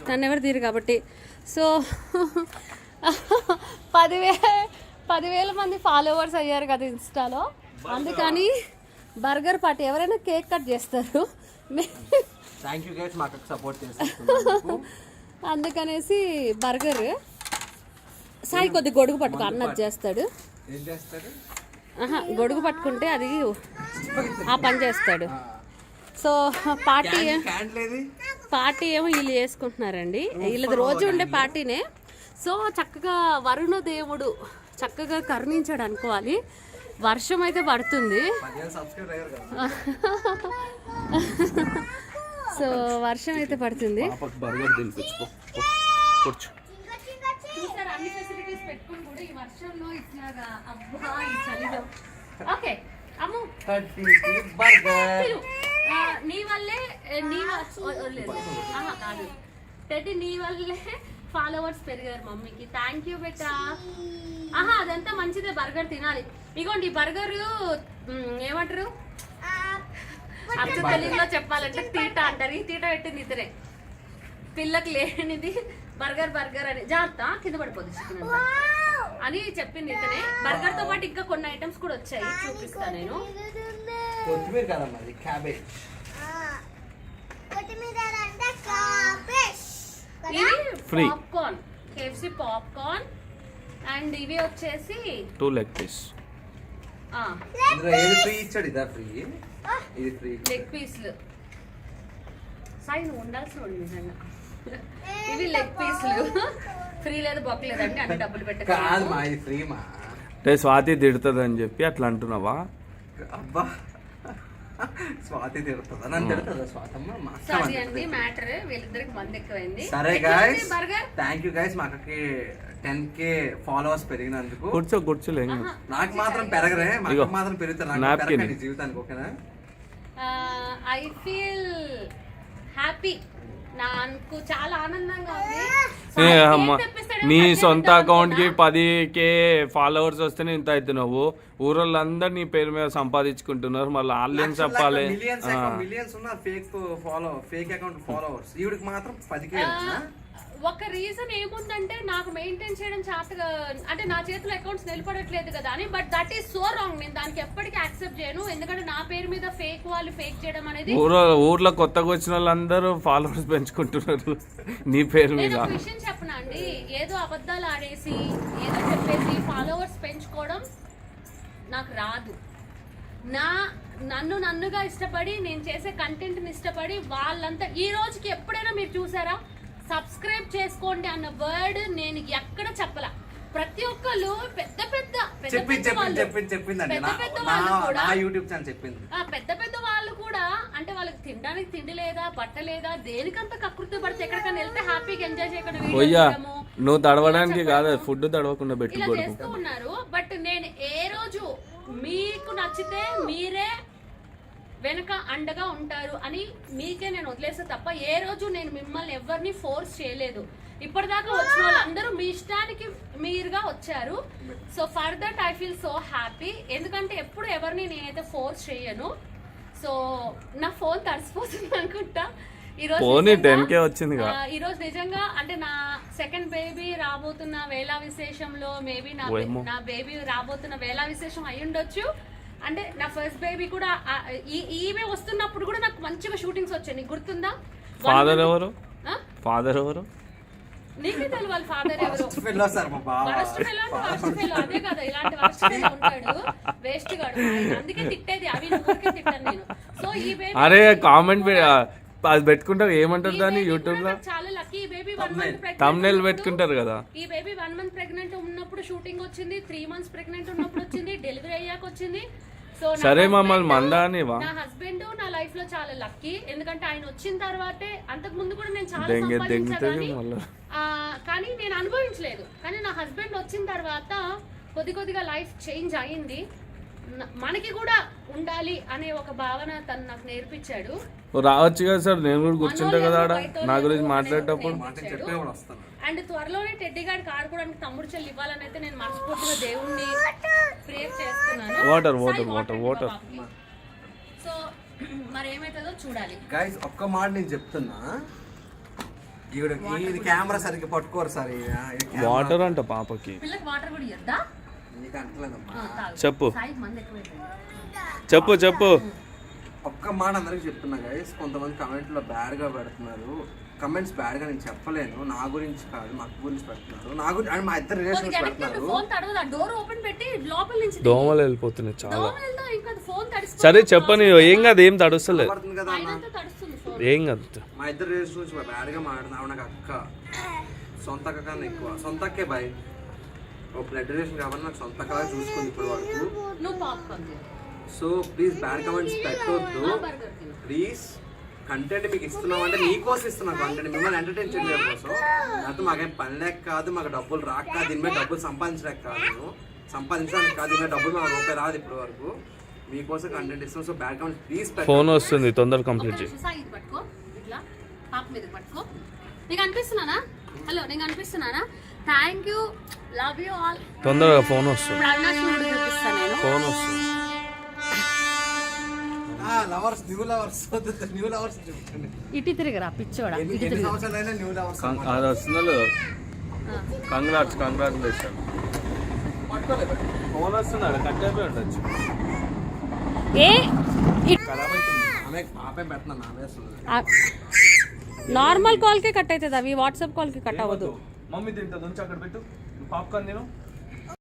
నన్ను ఎవరు తీరు కాబట్టి. సో 10,000 మంది ఫాలోవర్స్ అయ్యారు కదా ఇన్స్టాలో, అందుకని బర్గర్ పార్టీ ఎవరైనా కేక్ కట్ చేస్తారు. అందుకనేసి బర్గర్ సాయి కొద్ది గొడుగు పట్టుకో అన్నది చేస్తాడు. గొడుగు పట్టుకుంటే అది ఆ పని చేస్తాడు. సో పార్టీ ఏమో వీళ్ళు చేసుకుంటున్నారండి. వీళ్ళది రోజు ఉండే పార్టీనే. సో చక్కగా వరుణ దేవుడు చక్కగా కరుణించాడు అనుకోవాలి. వర్షం అయితే పడుతుంది. సో వర్షం అయితే పడుతుంది. అన్ని ఫెసిలిటీస్ పెట్టుకుని కూడా ఈ వర్షంలో ఇట్లాగా అబ్బా ఈ చలిలో. ఓకే అమ్ము నీ వల్లే కాదు టెడ్డి, నీ వల్లే ఫాలోవర్స్ పెరిగారు మమ్మీకి. Thank you beta. అదంతా మంచిదే, బర్గర్ తినాలి. ఇగోండి ఈ బర్గర్ ఏమంటారు అచ్చ తెలుగులో చెప్పాలంటే తీట అంటారు. ఈ తీట పెట్టింది ఇతరే, పిల్లకి లేనిది బర్గర్ అని. జాగ్రత్త కింద పడిపోతుంది చికెన్ అని చెప్పింది ఇతనే. బర్గర్ తో పాటు ఇంకా కొన్ని ఐటమ్స్ కూడా వచ్చాయి, చూపిస్తా నేను. Popcorn, KFC popcorn. అండ్ ఇవి వచ్చేసి 2 లెగ్ పీస్. లెగ్ పీస్లు సాయి నువ్వు ఉండాల్సిన నిజంగా. ఇవి లెగ్ పీస్లు. ఫ్రీ లేదు బొక్కలేదు అంటే అన్ని డబ్బులు పెట్టాలి. స్వాతి తిడుతుంది అని చెప్పి అట్లా అంటున్నావా? అబ్బా స్వాతి తిడుతుందా? సారీ అండి, మ్యాటర్ వీళ్ళిద్దరికి మంది ఎక్కువైంది. సరే గైస్, థ్యాంక్ యూ గైస్. మాకు 10K ఫాలోవర్స్ పెరిగినందుకు. కూర్చోలే, నాకు మాత్రం పెరగరే, మాకు మాత్రం పెరుగుతారు జీవితానికి. ఓకేనా? I feel happy. నాకు చాలా ఆనందంగా ఉంది. నీ సొంత అకౌంట్ కి 10K ఫాలోవర్స్ వస్తేనే ఇంత అవుతున్నావు. ఊరోళ్ళందరూ నీ పేరు మీద సంపాదించుకుంటున్నారు. మళ్ళీ ఆన్లైన్ చెప్పాలి. మిలియన్స్ ఉన్నారు ఫేక్ అకౌంట్ ఫాలోవర్స్. ఈవిడికి మాత్రం 10K. ఒక రీజన్ ఏముందంటే నాకు మెయింటైన్ చేయడం చేతగా, అంటే నా చేతిలో అకౌంట్స్ నిలబడట్లేదు కదా అని. But that is so wrong. నేను దానికి ఎప్పటికీ యాక్సెప్ట్ చేయను. ఎందుకంటే నా పేరు మీద ఫేక్ వాళ్ళు ఫేక్ చేయడం అనేది. ఊర్లో కొత్తగా వచ్చిన వాళ్ళందరూ ఫాలోవర్స్ పెంచుకుంటున్నారు నీ పేరు మీద. నేను విషయం చెప్పనా అండి, ఏదో అబద్ధాలు ఆడేసి ఏదో చెప్పేసి ఫాలోవర్స్ పెంచుకోవడం నాకు రాదు. నన్నుగా ఇష్టపడి నేను చేసే కంటెంట్ ని ఇష్టపడి వాళ్ళంతా ఈ రోజుకి ఎప్పుడైనా మీరు చూసారా సబ్స్క్రైబ్ చేసుకోండి అన్న వర్డ్ నేను ఎక్కడ చెప్పలా. ప్రతి ఒక్కళ్ళు పెద్ద పెద్ద వాళ్ళు కూడా అంటే వాళ్ళకి తినడానికి తిండి లేదా, బట్ట లేదా, దేనికంత కకృతి పడితే ఎక్కడికైనా వెళ్తే హ్యాపీగా ఎంజాయ్ చేయకుండా నువ్వు తడవడానికి కాదు, ఫుడ్ తడవకుండా ఇలా చేస్తూ ఉన్నారు. బట్ నేను ఏ రోజు మీకు నచ్చితే మీరే వెనక అండగా ఉంటారు అని మీకే నేను వదిలేసా తప్ప ఏ రోజు నేను మిమ్మల్ని ఎవరిని ఫోర్స్ చేయలేదు. ఇప్పటిదాకా వచ్చిన వాళ్ళందరూ మీ ఇష్టానికి మీరుగా వచ్చారు. So for that I feel so happy. ఎందుకంటే ఎప్పుడు ఎవరిని నేనైతే ఫోర్స్ చేయను. సో నా ఫోన్ తడిసిపోతుంది అనుకుంటా. ఈ రోజు నిజంగా అంటే నా సెకండ్ బేబీ రాబోతున్న వేళ విశేషంలో మేబీ నా బేబీ రాబోతున్న వేళ విశేషం అయి ఉండొచ్చు. అంటే నా ఫస్ట్ బేబీ కూడా ఈమె వస్తున్నప్పుడు కూడా నాకు మంచిగా షూటింగ్స్ వచ్చాయి. నీకు గుర్తుందా? ఫాదర్ ఎవరు నీకే తెలియదు వాళ్ళ ఫాదర్ ఎవరు. అదే కదా, ఇలాంటి వరస్ట్ ఫెలో ఉంటాడు, వేస్ట్ గాడు. అందుకే తిట్టేది అవి ఊరికే తిట్టాను నేను. సో ఈ బేబీ అరే కామెంట్ అది పెట్టుకుంటారు ఏమంటారు దాన్ని యూట్యూబ్ లో చాలా లక్కీ. బేబీ 1 month thumbnail పెట్టుకుంటారు కదా. ఈ బేబీ 1 month ప్రెగ్నెంట్ ఉన్నప్పుడు షూటింగ్ వచ్చింది, 3 months ప్రెగ్నెంట్ ఉన్నప్పుడు వచ్చింది, డెలివరీ అయ్యాక వచ్చింది. సో సరే మమ్మల్ని మందానివా. నా హస్బెండ్ నా లైఫ్ లో చాలా లక్కీ. ఎందుకంటే ఆయన వచ్చిన తర్వాతే, అంతకు ముందు కూడా నేను చాలా సంపాదించాను కానీ నేను అనుభవించలేదు. కానీ నా హస్బెండ్ వచ్చిన తర్వాత కొద్దిగా లైఫ్ చేంజ్ అయ్యింది. మనకి కూడా ఉండాలి అనే ఒక భావన తను నాకు నేర్పించాడు. రావచ్చు కదా సార్, నేను కూడా కూర్చుంటా కదా నా గురించి మాట్లాడేటప్పుడు. అండ్ త్వరలోనే టెడ్డీ గారికి ఆడుకోవడానికి తమ్ముడు చెల్లి ఇవ్వాలని అయితే నేను మనస్ఫూర్తిగా దేవుణ్ణి ప్రేయర్ చేస్తున్నాను. వాటర్ సో మరి ఏమైతుందో చూడాలి. గైస్ ఒక్క మాట నేను చెప్తున్నా, ఇది కెమెరా సరిగ్గా పట్టుకోరు సార్ వాటర్ అంట పాపకి. పిల్లకి వాటర్ కూడా ఇద్దా? నీకు అంటలేదమ్మా. చెప్పు సాయికి మంది ఎక్కువైపోయింది. చెప్పు చెప్పు. ఒక్క మాట అందరికి చెప్తున్నా గైస్, కొంతమంది కమెంట్లో బ్యాడ్గా పెడుతున్నారు. కమెంట్స్ బ్యాడ్గా నేను చెప్పలేను, నా గురించి కాదు మా అక్క గురించి పెడుతున్నారు, నా గురించి అండ్ మా ఇద్దరు రిలేషన్స్ పెడుతున్నారు. ఫోన్ తడవదా? డోర్ ఓపెన్ పెట్టి లోపల నుంచి దోమలు వెళ్ళిపోతున్నాయి చాలా. దోమలతో ఇంకా ఫోన్ తడిస్తుంది. సరే చెప్పని, ఏం కాదు, ఏం తడుస్తలేదు, పడుతుంది కదా అన్న. ఆయనంతా తడుస్తుంది ఫోన్. ఏం కాదు. మా ఇద్దరు రిలేషన్స్ గురించి బ్యాడ్గా మాట్లాడుతున్నా. నాకు అక్క, సొంత అక్క కన్నా ఎక్కువ. సొంత అక్కే బాయ్, ఒక బ్లడ్ రిలేషన్ కాబట్టి నాకు సొంత అక్కగా చూసుకుంది ఇప్పుడు వరకు. నువ్వు popcorn so please bad comments పెట్టొద్దు బర్గర్ తిను. ప్లీజ్. కంటెంట్ మీకు ఇస్తున్నాం అంటే మీకోసం ఇస్తున్నాం కంటెంట్, మిమ్మల్ని ఎంటర్టైన్ చేయడం కోసం. లేకపోతే మాకేం పని లేక కాదు, మాకు డబ్బులు రాక, దీని మీద డబ్బులు సంపాదించలేక కాదు, నేను సంపాదించడానికి కాదు, దీని మీద డబ్బులు మాకు రూపాయి రాదు ఇప్పటి వరకు. మీకోసం కంటెంట్ ఇస్తున్నాం. So bad comments please phone వస్తుంది, తొందరగా కంప్లీట్ చేయి. సాయి ఇది పట్టుకో, ఇట్లా పాప మీద పట్టుకో. నీకు అనిపిస్తున్నానా? హలో, నీకు అనిపిస్తున్నానా? Thank you, love you all. తొందరగా ఫోన్ వస్తుంది, ఇప్పుడు అవినాష్ చూపిస్తాను నేను. ఫోన్ వస్తుంది. Lovers, new lovers, new lovers చెప్తాను. ఇటు తిరిగిరా పిచ్చోడా. ఎన్ని సంవత్సరాలైనా న్యూ లవర్స్. అది వస్తుందో కంగ్రాచులేషన్. ఫోన్ వస్తున్నాడు, కట్ అయిపోయి ఉండొచ్చు. ఆమె పాపే పెడుతున్నాను, ఆమె వస్తుంది. నార్మల్ కాల్ కి కట్ అవుతుంది, అవి వాట్సాప్ కాల్ కి కట్ అవ్వదు. మమ్మీ తింటుంది, ఉంచి అక్కడ పెట్టు. పాప్కార్న్ తిను.